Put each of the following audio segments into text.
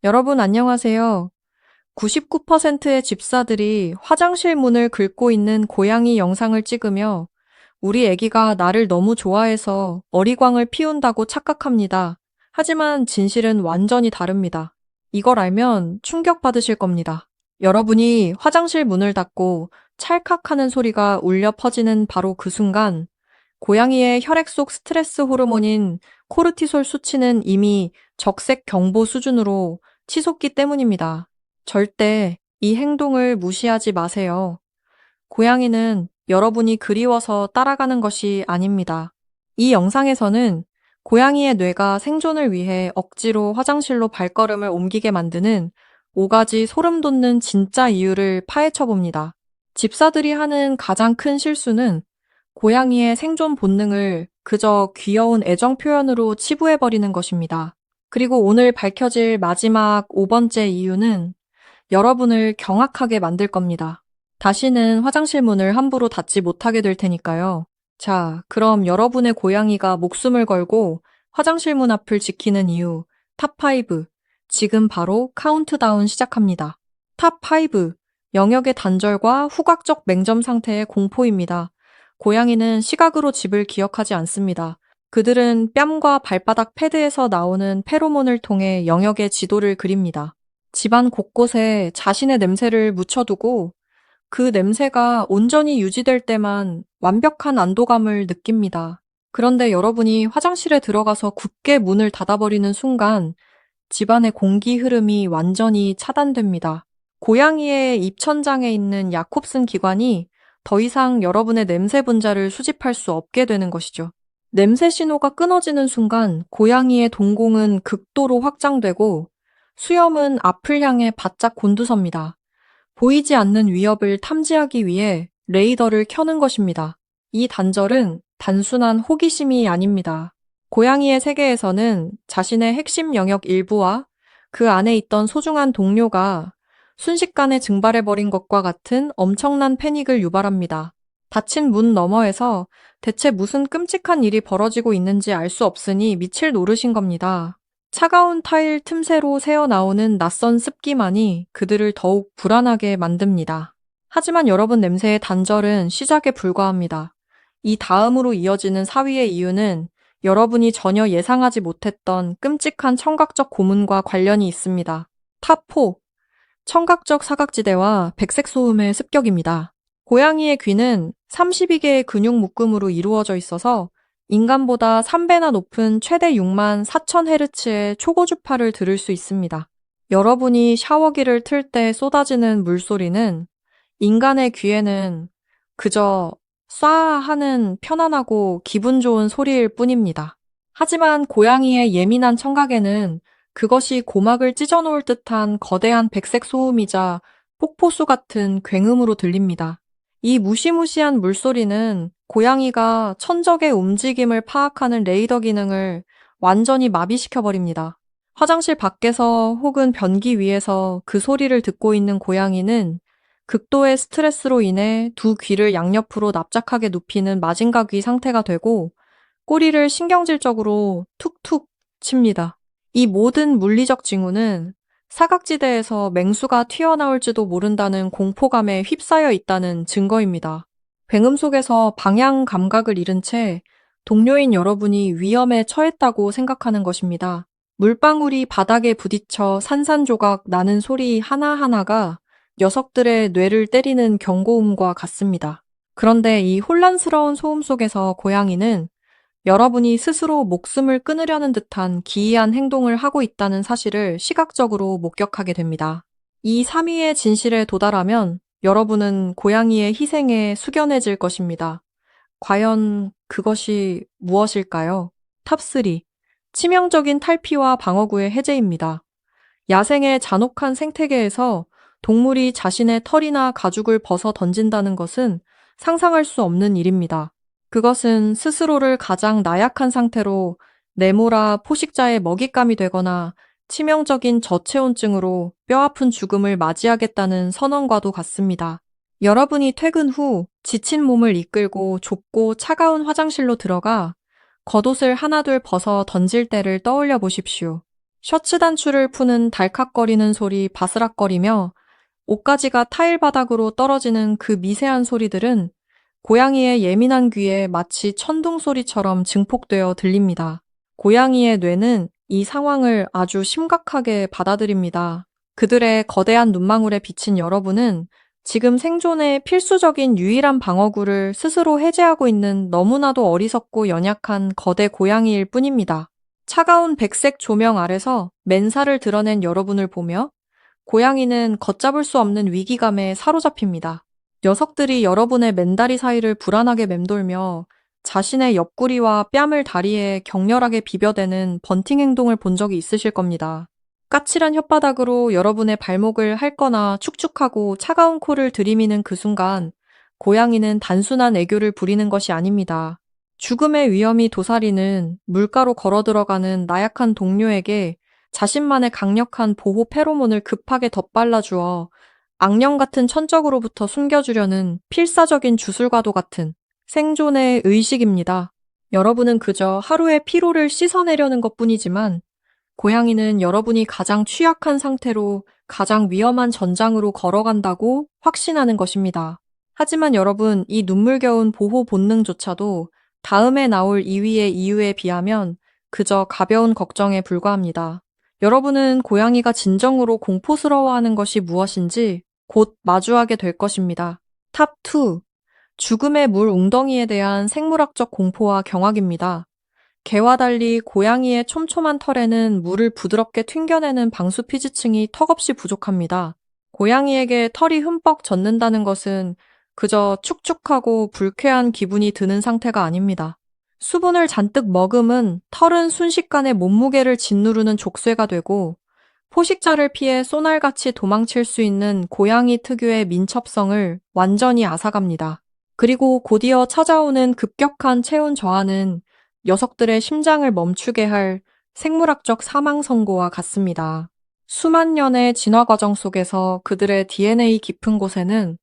여러분 안녕하세요. 99%의 집사들이 화장실 문을 긁고 있는 고양이 영상을 찍으며 우리 애기가 나를 너무 좋아해서 어리광을 피운다고 착각합니다. 하지만 진실은 완전히 다릅니다. 이걸 알면 충격받으실 겁니다. 여러분이 화장실 문을 닫고 찰칵하는 소리가 울려 퍼지는 바로 그 순간 고양이의 혈액 속 스트레스 호르몬인 코르티솔 수치는 이미 적색 경보 수준으로 치솟기 때문입니다. 절대 이 행동을 무시하지 마세요. 고양이는 여러분이 그리워서 따라가는 것이 아닙니다. 이 영상에서는 고양이의 뇌가 생존을 위해 억지로 화장실로 발걸음을 옮기게 만드는 5가지 소름 돋는 진짜 이유를 파헤쳐 봅니다. 집사들이 하는 가장 큰 실수는 고양이의 생존 본능을 그저 귀여운 애정 표현으로 치부해버리는 것입니다. 그리고 오늘 밝혀질 마지막 5번째 이유는 여러분을 경악하게 만들 겁니다. 다시는 화장실 문을 함부로 닫지 못하게 될 테니까요. 자, 그럼 여러분의 고양이가 목숨을 걸고 화장실 문 앞을 지키는 이유 탑5 지금 바로 카운트다운 시작합니다. 탑5 영역의 단절과 후각적 맹점 상태의 공포입니다. 고양이는 시각으로 집을 기억하지 않습니다. 그들은 뺨과 발바닥 패드에서 나오는 페로몬을 통해 영역의 지도를 그립니다. 집안 곳곳에 자신의 냄새를 묻혀두고 그 냄새가 온전히 유지될 때만 완벽한 안도감을 느낍니다. 그런데 여러분이 화장실에 들어가서 굳게 문을 닫아버리는 순간 집안의 공기 흐름이 완전히 차단됩니다. 고양이의 입천장에 있는 야콥슨 기관이 더 이상 여러분의 냄새 분자를 수집할 수 없게 되는 것이죠. 냄새 신호가 끊어지는 순간 고양이의 동공은 극도로 확장되고 수염은 앞을 향해 바짝 곤두섭니다. 보이지 않는 위협을 탐지하기 위해 레이더를 켜는 것입니다. 이 단절은 단순한 호기심이 아닙니다. 고양이의 세계에서는 자신의 핵심 영역 일부와 그 안에 있던 소중한 동료가 순식간에 증발해버린 것과 같은 엄청난 패닉을 유발합니다. 닫힌 문 너머에서 대체 무슨 끔찍한 일이 벌어지고 있는지 알 수 없으니 미칠 노릇인 겁니다. 차가운 타일 틈새로 새어나오는 낯선 습기만이 그들을 더욱 불안하게 만듭니다. 하지만 여러분 냄새의 단절은 시작에 불과합니다. 이 다음으로 이어지는 4위의 이유는 여러분이 전혀 예상하지 못했던 끔찍한 청각적 고문과 관련이 있습니다. 탑4 청각적 사각지대와 백색 소음의 습격입니다. 고양이의 귀는 32개의 근육 묶음으로 이루어져 있어서 인간보다 3배나 높은 최대 6만 4천 헤르츠의 초고주파를 들을 수 있습니다. 여러분이 샤워기를 틀 때 쏟아지는 물소리는 인간의 귀에는 그저 쏴 하는 편안하고 기분 좋은 소리일 뿐입니다. 하지만 고양이의 예민한 청각에는 그것이 고막을 찢어놓을 듯한 거대한 백색 소음이자 폭포수 같은 굉음으로 들립니다. 이 무시무시한 물소리는 고양이가 천적의 움직임을 파악하는 레이더 기능을 완전히 마비시켜버립니다. 화장실 밖에서 혹은 변기 위에서 그 소리를 듣고 있는 고양이는 극도의 스트레스로 인해 두 귀를 양옆으로 납작하게 눕히는 마징가귀 상태가 되고 꼬리를 신경질적으로 툭툭 칩니다. 이 모든 물리적 징후는 사각지대에서 맹수가 튀어나올지도 모른다는 공포감에 휩싸여 있다는 증거입니다. 굉음 속에서 방향 감각을 잃은 채 동료인 여러분이 위험에 처했다고 생각하는 것입니다. 물방울이 바닥에 부딪혀 산산조각 나는 소리 하나하나가 녀석들의 뇌를 때리는 경고음과 같습니다. 그런데 이 혼란스러운 소음 속에서 고양이는 여러분이 스스로 목숨을 끊으려는 듯한 기이한 행동을 하고 있다는 사실을 시각적으로 목격하게 됩니다. 이 3위의 진실에 도달하면 여러분은 고양이의 희생에 숙연해질 것입니다. 과연 그것이 무엇일까요? 탑3. 치명적인 탈피와 방어구의 해제입니다. 야생의 잔혹한 생태계에서 동물이 자신의 털이나 가죽을 벗어 던진다는 것은 상상할 수 없는 일입니다. 그것은 스스로를 가장 나약한 상태로 네모라 포식자의 먹잇감이 되거나 치명적인 저체온증으로 뼈아픈 죽음을 맞이하겠다는 선언과도 같습니다. 여러분이 퇴근 후 지친 몸을 이끌고 좁고 차가운 화장실로 들어가 겉옷을 하나둘 벗어 던질 때를 떠올려 보십시오. 셔츠 단추를 푸는 달칵거리는 소리 바스락거리며 옷가지가 타일 바닥으로 떨어지는 그 미세한 소리들은 고양이의 예민한 귀에 마치 천둥 소리처럼 증폭되어 들립니다. 고양이의 뇌는 이 상황을 아주 심각하게 받아들입니다. 그들의 거대한 눈망울에 비친 여러분은 지금 생존의 필수적인 유일한 방어구를 스스로 해제하고 있는 너무나도 어리석고 연약한 거대 고양이일 뿐입니다. 차가운 백색 조명 아래서 맨살을 드러낸 여러분을 보며 고양이는 걷잡을 수 없는 위기감에 사로잡힙니다. 녀석들이 여러분의 맨다리 사이를 불안하게 맴돌며 자신의 옆구리와 뺨을 다리에 격렬하게 비벼대는 번팅 행동을 본 적이 있으실 겁니다. 까칠한 혓바닥으로 여러분의 발목을 핥거나 축축하고 차가운 코를 들이미는 그 순간 고양이는 단순한 애교를 부리는 것이 아닙니다. 죽음의 위험이 도사리는 물가로 걸어 들어가는 나약한 동료에게 자신만의 강력한 보호 페로몬을 급하게 덧발라 주어 악령 같은 천적으로부터 숨겨주려는 필사적인 주술과도 같은 생존의 의식입니다. 여러분은 그저 하루의 피로를 씻어내려는 것뿐이지만 고양이는 여러분이 가장 취약한 상태로 가장 위험한 전장으로 걸어간다고 확신하는 것입니다. 하지만 여러분, 이 눈물겨운 보호 본능조차도 다음에 나올 2위의 이유에 비하면 그저 가벼운 걱정에 불과합니다. 여러분은 고양이가 진정으로 공포스러워하는 것이 무엇인지 곧 마주하게 될 것입니다. 탑 2. 죽음의 물 웅덩이에 대한 생물학적 공포와 경악입니다. 개와 달리 고양이의 촘촘한 털에는 물을 부드럽게 튕겨내는 방수 피지층이 턱없이 부족합니다. 고양이에게 털이 흠뻑 젖는다는 것은 그저 축축하고 불쾌한 기분이 드는 상태가 아닙니다. 수분을 잔뜩 머금은 털은 순식간에 몸무게를 짓누르는 족쇄가 되고 포식자를 피해 쏘날같이 도망칠 수 있는 고양이 특유의 민첩성을 완전히 앗아갑니다. 그리고 곧이어 찾아오는 급격한 체온 저하는 녀석들의 심장을 멈추게 할 생물학적 사망 선고와 같습니다. 수만 년의 진화 과정 속에서 그들의 DNA 깊은 곳에는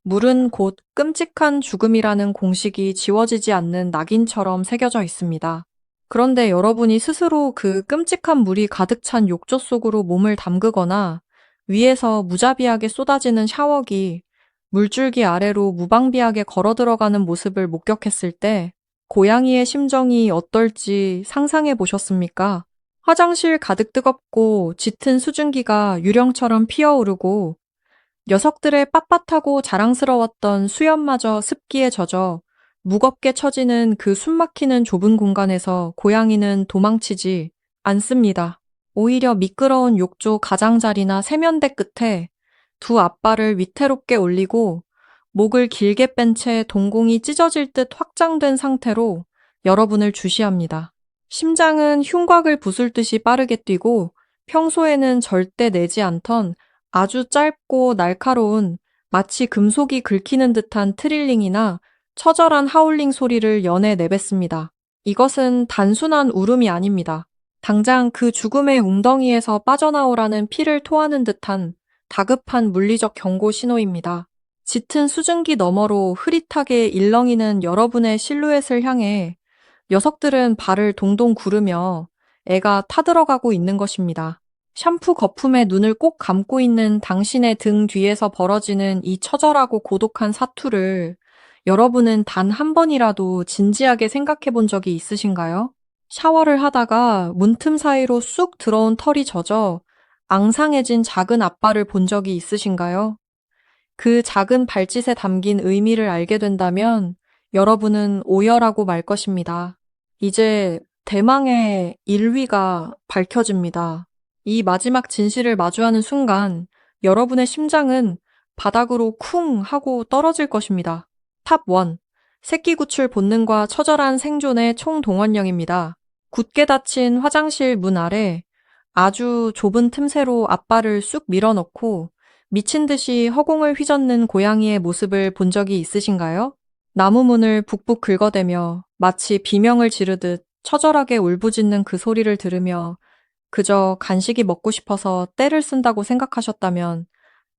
물은 곧 끔찍한 죽음이라는 공식이 지워지지 않는 낙인처럼 새겨져 있습니다. 그런데 여러분이 스스로 그 끔찍한 물이 가득 찬 욕조 속으로 몸을 담그거나 위에서 무자비하게 쏟아지는 샤워기, 물줄기 아래로 무방비하게 걸어 들어가는 모습을 목격했을 때 고양이의 심정이 어떨지 상상해 보셨습니까? 화장실 가득 뜨겁고 짙은 수증기가 유령처럼 피어오르고 녀석들의 빳빳하고 자랑스러웠던 수염마저 습기에 젖어 무겁게 처지는 그 숨막히는 좁은 공간에서 고양이는 도망치지 않습니다. 오히려 미끄러운 욕조 가장자리나 세면대 끝에 두 앞발을 위태롭게 올리고 목을 길게 뺀 채 동공이 찢어질 듯 확장된 상태로 여러분을 주시합니다. 심장은 흉곽을 부술듯이 빠르게 뛰고 평소에는 절대 내지 않던 아주 짧고 날카로운 마치 금속이 긁히는 듯한 트릴링이나 처절한 하울링 소리를 연해 내뱉습니다. 이것은 단순한 울음이 아닙니다. 당장 그 죽음의 웅덩이에서 빠져나오라는 피를 토하는 듯한 다급한 물리적 경고 신호입니다. 짙은 수증기 너머로 흐릿하게 일렁이는 여러분의 실루엣을 향해 녀석들은 발을 동동 구르며 애가 타들어가고 있는 것입니다. 샴푸 거품에 눈을 꼭 감고 있는 당신의 등 뒤에서 벌어지는 이 처절하고 고독한 사투를 여러분은 단 한 번이라도 진지하게 생각해 본 적이 있으신가요? 샤워를 하다가 문틈 사이로 쑥 들어온 털이 젖어 앙상해진 작은 앞발을 본 적이 있으신가요? 그 작은 발짓에 담긴 의미를 알게 된다면 여러분은 오열하고 말 것입니다. 이제 대망의 1위가 밝혀집니다. 이 마지막 진실을 마주하는 순간 여러분의 심장은 바닥으로 쿵 하고 떨어질 것입니다. 탑 1. 새끼 구출 본능과 처절한 생존의 총동원령입니다. 굳게 닫힌 화장실 문 아래 아주 좁은 틈새로 앞발을 쑥 밀어넣고 미친 듯이 허공을 휘젓는 고양이의 모습을 본 적이 있으신가요? 나무 문을 북북 긁어대며 마치 비명을 지르듯 처절하게 울부짖는 그 소리를 들으며 그저 간식이 먹고 싶어서 떼를 쓴다고 생각하셨다면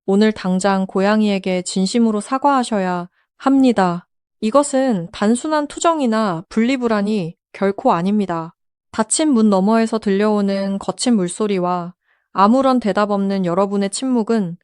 오늘 당장 고양이에게 진심으로 사과하셔야 합니다. 이것은 단순한 투정이나 분리불안이 결코 아닙니다. 닫힌 문 너머에서 들려오는 거친 물소리와 아무런 대답 없는 여러분의 침묵은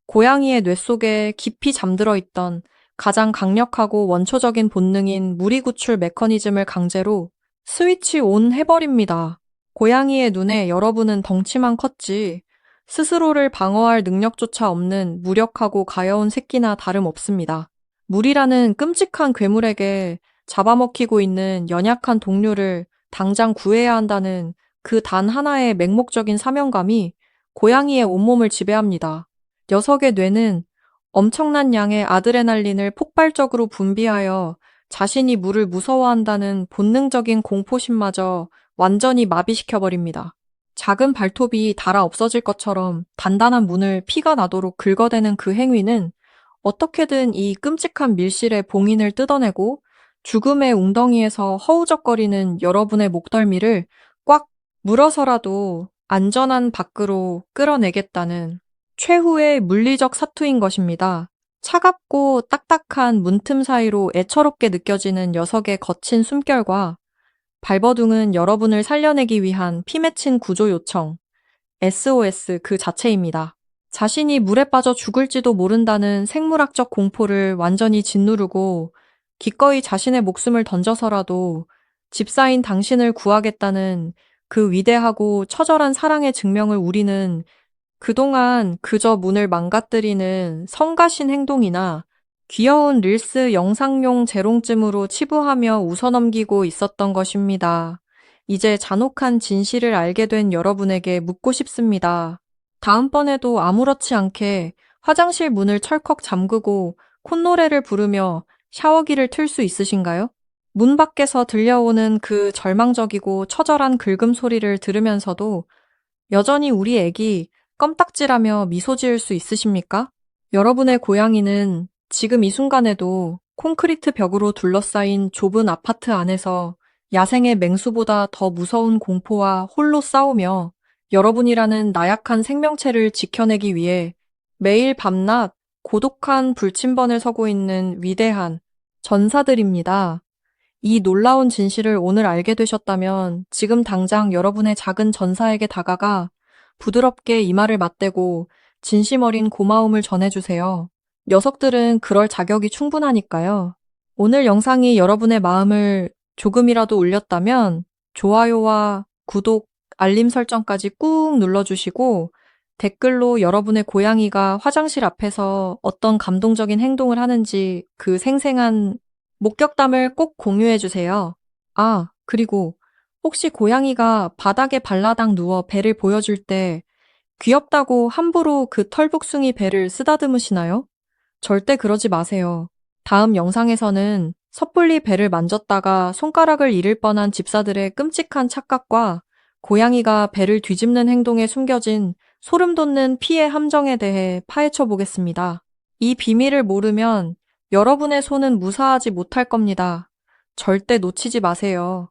고양이의 뇌 속에 깊이 잠들어 있던 가장 강력하고 원초적인 본능인 무리구출 메커니즘을 강제로 스위치 온 해버립니다. 고양이의 눈에 여러분은 덩치만 컸지 스스로를 방어할 능력조차 없는 무력하고 가여운 새끼나 다름없습니다. 물이라는 끔찍한 괴물에게 잡아먹히고 있는 연약한 동료를 당장 구해야 한다는 그 단 하나의 맹목적인 사명감이 고양이의 온몸을 지배합니다. 녀석의 뇌는 엄청난 양의 아드레날린을 폭발적으로 분비하여 자신이 물을 무서워한다는 본능적인 공포심마저 완전히 마비시켜버립니다. 작은 발톱이 닳아 없어질 것처럼 단단한 문을 피가 나도록 긁어대는 그 행위는 어떻게든 이 끔찍한 밀실의 봉인을 뜯어내고 죽음의 웅덩이에서 허우적거리는 여러분의 목덜미를 꽉 물어서라도 안전한 밖으로 끌어내겠다는 최후의 물리적 사투인 것입니다. 차갑고 딱딱한 문틈 사이로 애처롭게 느껴지는 녀석의 거친 숨결과 발버둥은 여러분을 살려내기 위한 피 맺힌 구조 요청, SOS 그 자체입니다. 자신이 물에 빠져 죽을지도 모른다는 생물학적 공포를 완전히 짓누르고 기꺼이 자신의 목숨을 던져서라도 집사인 당신을 구하겠다는 그 위대하고 처절한 사랑의 증명을 우리는 그동안 그저 문을 망가뜨리는 성가신 행동이나 귀여운 릴스 영상용 재롱쯤으로 치부하며 웃어넘기고 있었던 것입니다. 이제 잔혹한 진실을 알게 된 여러분에게 묻고 싶습니다. 다음번에도 아무렇지 않게 화장실 문을 철컥 잠그고 콧노래를 부르며 샤워기를 틀 수 있으신가요? 문 밖에서 들려오는 그 절망적이고 처절한 긁음 소리를 들으면서도 여전히 우리 애기 껌딱지라며 미소 지을 수 있으십니까? 여러분의 고양이는 지금 이 순간에도 콘크리트 벽으로 둘러싸인 좁은 아파트 안에서 야생의 맹수보다 더 무서운 공포와 홀로 싸우며 여러분이라는 나약한 생명체를 지켜내기 위해 매일 밤낮 고독한 불침번을 서고 있는 위대한 전사들입니다. 이 놀라운 진실을 오늘 알게 되셨다면 지금 당장 여러분의 작은 전사에게 다가가 부드럽게 이마를 맞대고 진심 어린 고마움을 전해주세요. 녀석들은 그럴 자격이 충분하니까요. 오늘 영상이 여러분의 마음을 조금이라도 울렸다면 좋아요와 구독, 알림 설정까지 꾹 눌러주시고 댓글로 여러분의 고양이가 화장실 앞에서 어떤 감동적인 행동을 하는지 그 생생한 목격담을 꼭 공유해주세요. 아, 그리고 혹시 고양이가 바닥에 발라당 누워 배를 보여줄 때 귀엽다고 함부로 그 털북숭이 배를 쓰다듬으시나요? 절대 그러지 마세요. 다음 영상에서는 섣불리 배를 만졌다가 손가락을 잃을 뻔한 집사들의 끔찍한 착각과 고양이가 배를 뒤집는 행동에 숨겨진 소름 돋는 피해 함정에 대해 파헤쳐 보겠습니다. 이 비밀을 모르면 여러분의 손은 무사하지 못할 겁니다. 절대 놓치지 마세요.